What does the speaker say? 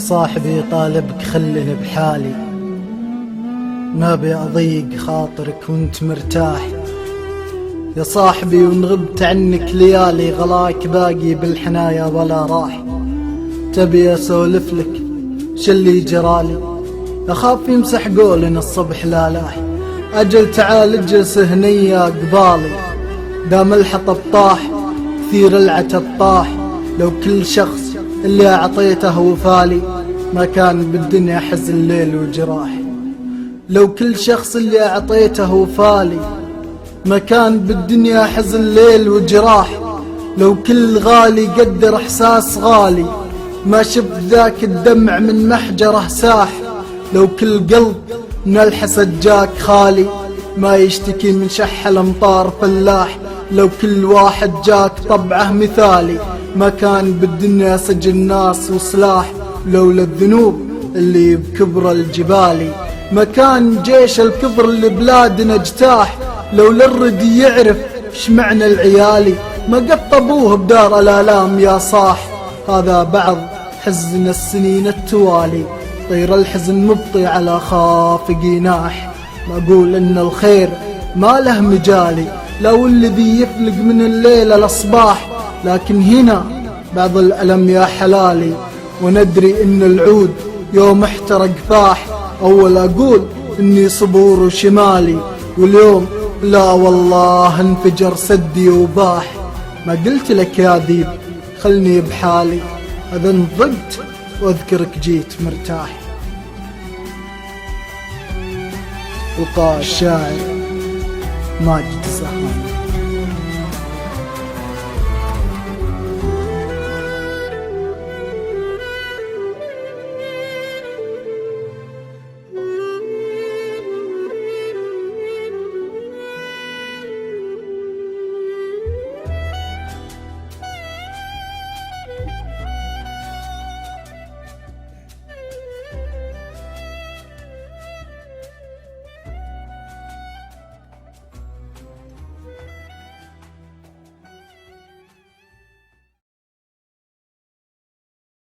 صاحبي طالبك خلني بحالي، ما ابي اضيق خاطرك وانت مرتاح. يا صاحبي وان غبت عنك ليالي، غلاك باقي بالحنايا ولا راح. تبي اسولف لك شلي جرالي، اخاف يمسح قولنا الصبح لا لاح. اجل تعال اجلس هنيا قبالي، دام الحطب طاح كثير العتب طاح. لو كل شخص اللي اعطيته وفالي، ما كان بالدنيا حزن ليل وجراح. لو كل شخص اللي اعطيته وفالي، ما كان بالدنيا حزن ليل وجراح. لو كل غالي قدر احساس غالي، ما شفت ذاك الدمع من محجره ساح. لو كل قلب من الحسد جاك خالي، ما يشتكي من شح الامطار فلاح. لو كل واحد جاك طبعه مثالي، ما كان بالدنيا سجن ناس وسلاح. لولا الذنوب اللي بكبر الجبالي، ما كان جيش الكفر اللي بلادنا اجتاح. لولا الردي يعرف ايش معنى العيالي، ما قطبوه بدار الالام يا صاح. هذا بعض حزن السنين التوالي، طير الحزن مبطي على خافق يناح. ما اقول ان الخير ما له مجالي، لو الذي يفلق من الليل الاصباح. لكن هنا بعض الألم يا حلالي، وندري ان العود يوم احترق فاح. اول اقول اني صبور وشمالي، واليوم لا والله انفجر سدي وباح. ما قلت لك يا ذيب خلني بحالي، اذا انضقت واذكرك جيت مرتاح. وقال الشاعر ماجد الزهراني.